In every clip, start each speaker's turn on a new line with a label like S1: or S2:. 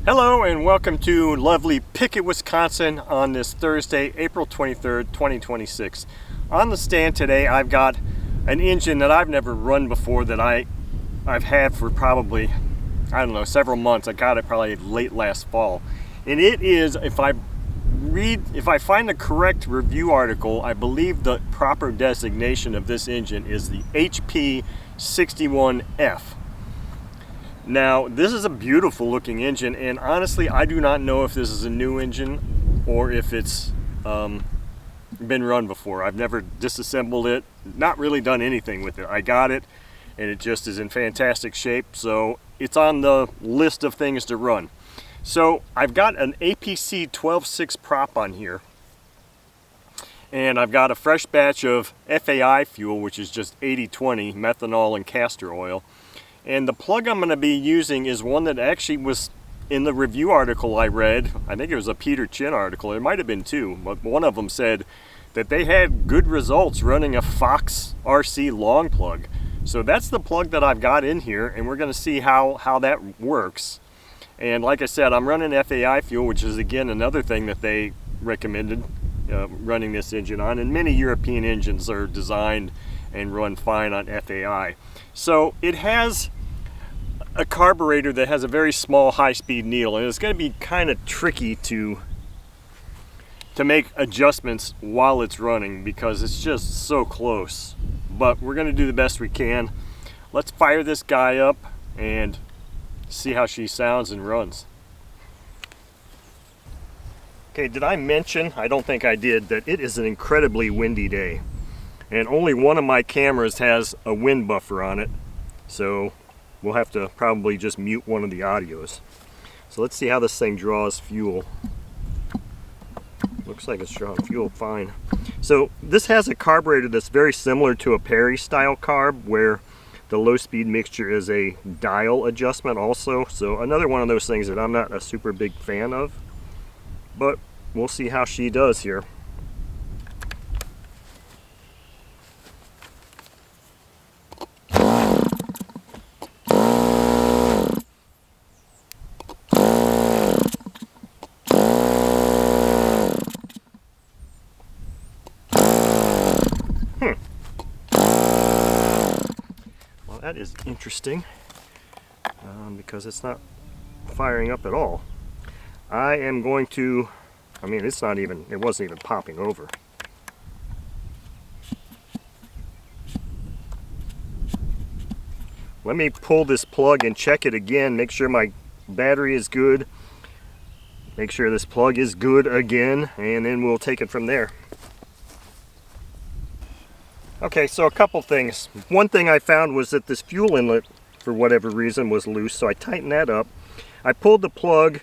S1: Hello and welcome to lovely Pickett, Wisconsin on this Thursday, April 23rd, 2026. On the stand today I've got an engine that I've never run before that I've had for probably, I don't know, several months. I got it probably late last fall. And it is, if I find the correct review article, I believe the proper designation of this engine is the HP 61F. Now, this is a beautiful looking engine, and honestly, I do not know if this is a new engine or if it's been run before. I've never disassembled it, not really done anything with it. I got it, and it just is in fantastic shape, so it's on the list of things to run. So, I've got an APC 12.6 prop on here, and I've got a fresh batch of FAI fuel, which is just 80/20 methanol and castor oil. And the plug I'm going to be using is one that actually was in the review article I read. I think it was a Peter Chin article. It might have been two, but one of them said that they had good results running a Fox RC long plug. So that's the plug that I've got in here, and we're going to see how that works. And like I said, I'm running FAI fuel, which is again another thing that they recommended running this engine on. And many European engines are designed and run fine on FAI. So it has a carburetor that has a very small high-speed needle, and it's going to be kind of tricky to make adjustments while it's running because it's just so close. But we're going to do the best we can. Let's fire this guy up and see how she sounds and runs. Okay, did I mention, I don't think I did, that it is an incredibly windy day. And only one of my cameras has a wind buffer on it, so we'll have to probably just mute one of the audios. So let's see how this thing draws fuel. Looks like it's drawing fuel fine. So this has a carburetor that's very similar to a Perry style carb, where the low speed mixture is a dial adjustment also. So another one of those things that I'm not a super big fan of, but we'll see how she does here. That is interesting because it's not firing up at all. I am going to, it wasn't even popping over. Let me pull this plug and check it again, make sure my battery is good, make sure this plug is good again, and then we'll take it from there. Okay, so a couple things. One thing I found was that this fuel inlet, for whatever reason, was loose, so I tightened that up. I pulled the plug,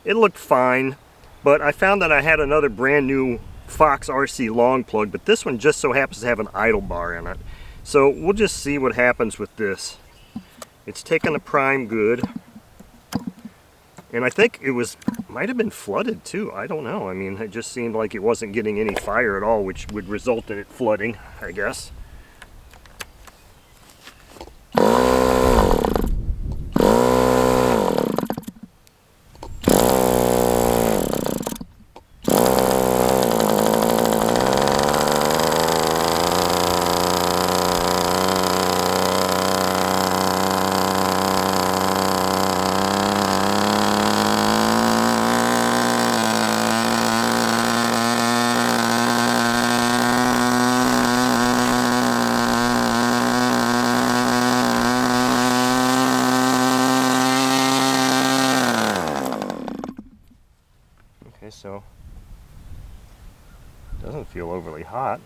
S1: it looked fine, but I found that I had another brand new Fox RC long plug, but this one just so happens to have an idle bar in it. So we'll just see what happens with this. It's taking the prime good, and I think it might have been flooded too. I don't know. It just seemed like it wasn't getting any fire at all, which would result in it flooding, I guess. So it doesn't feel overly hot.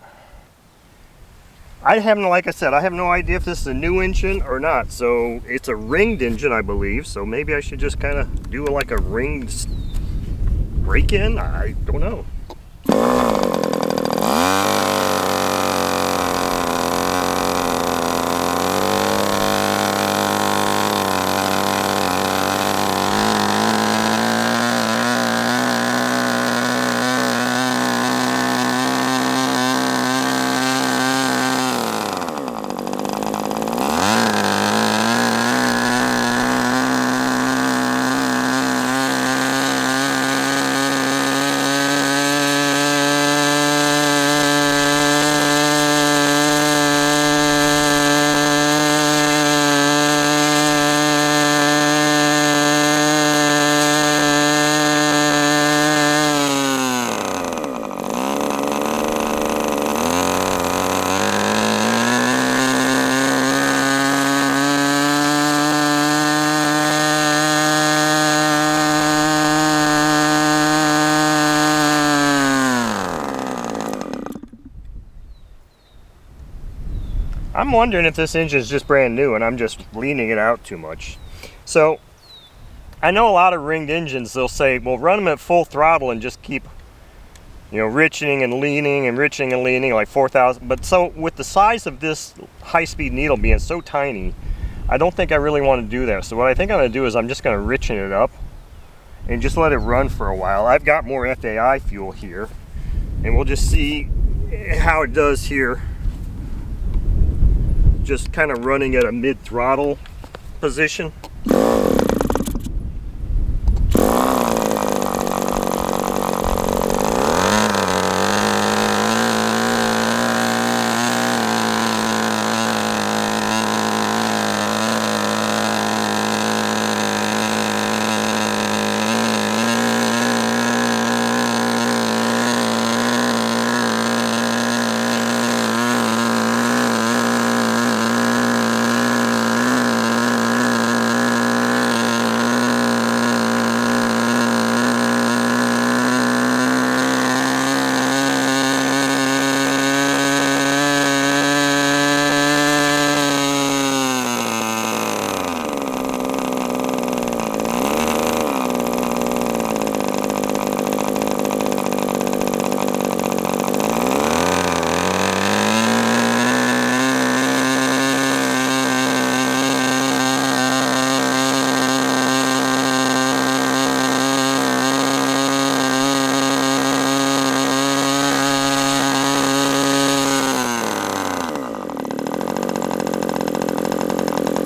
S1: Like I said, I have no idea if this is a new engine or not. So it's a ringed engine, I believe. So maybe I should just kind of do like a ringed break-in. I don't know. I'm wondering if this engine is just brand new and I'm just leaning it out too much. So I know a lot of ringed engines, they'll say, well, run them at full throttle and just keep, you know, riching and leaning like 4,000. But so with the size of this high-speed needle being so tiny, I don't think I really want to do that. So what I think I'm going to do is I'm just going to richen it up and just let it run for a while. I've got more FAI fuel here, and we'll just see how it does here. Just kind of running at a mid-throttle position.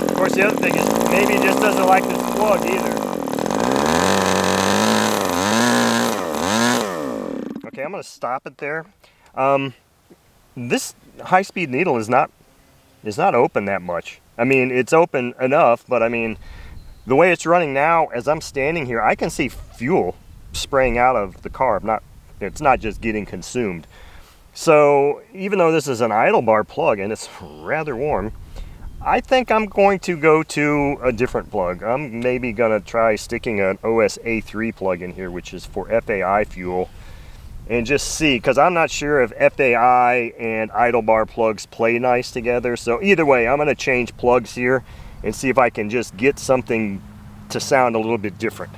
S1: Of course, the other thing is maybe it just doesn't like this plug either. Okay, I'm going to stop it there. This high-speed needle is not open that much. I mean, it's open enough, but I mean, the way it's running now, as I'm standing here, I can see fuel spraying out of the carb. It's not just getting consumed. So even though this is an idle bar plug and it's rather warm, I think I'm going to go to a different plug. I'm maybe going to try sticking an OS-A3 plug in here, which is for FAI fuel, and just see, because I'm not sure if FAI and idle bar plugs play nice together. So either way, I'm going to change plugs here and see if I can just get something to sound a little bit different.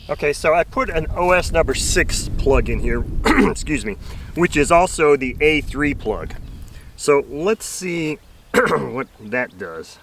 S1: Okay, so I put an OS number 6 plug in here, excuse me, which is also the A3 plug. So let's see what that does.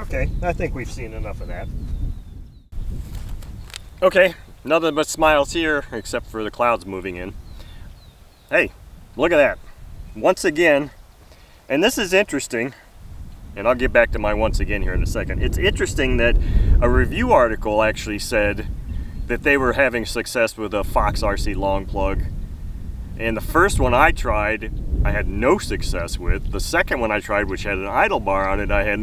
S1: Okay, I think we've seen enough of that. Okay, nothing but smiles here, except for the clouds moving in. Hey, look at that. Once again, and this is interesting, and I'll get back to my once again here in a second. It's interesting that a review article actually said that they were having success with a Fox RC long plug. And the first one I tried, I had no success with. The second one I tried, which had an idle bar on it, I had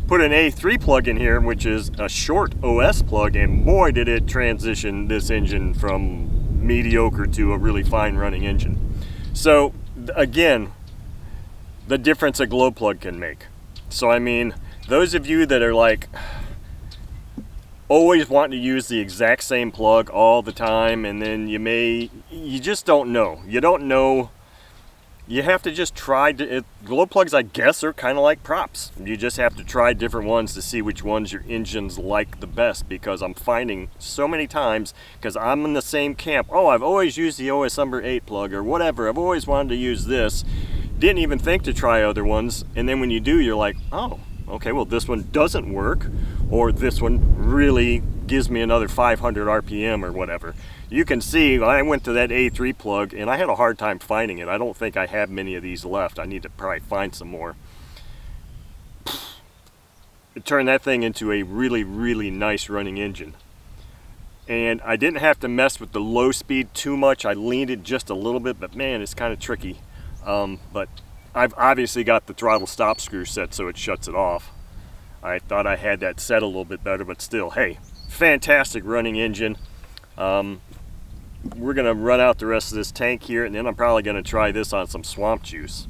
S1: put an A3 plug in here, which is a short OS plug, and boy did it transition this engine from mediocre to a really fine running engine. So again, the difference a glow plug can make. So I mean, those of you that are like always wanting to use the exact same plug all the time, and then you just don't know. You don't know. You have to just try. Glow plugs, I guess, are kind of like props. You just have to try different ones to see which ones your engines like the best, because I'm finding so many times, because I'm in the same camp, oh, I've always used the OS number 8 plug or whatever. I've always wanted to use this. Didn't even think to try other ones, and then when you do, you're like, oh, okay, well this one doesn't work, or this one really gives me another 500 RPM or whatever. You can see I went to that A3 plug and I had a hard time finding it. I don't think I have many of these left. I need to probably find some more. It turned that thing into a really, really nice running engine. And I didn't have to mess with the low speed too much. I leaned it just a little bit, but man, it's kind of tricky. But I've obviously got the throttle stop screw set so it shuts it off. I thought I had that set a little bit better, but still, hey, fantastic running engine. We're gonna run out the rest of this tank here, and then I'm probably gonna try this on some swamp juice.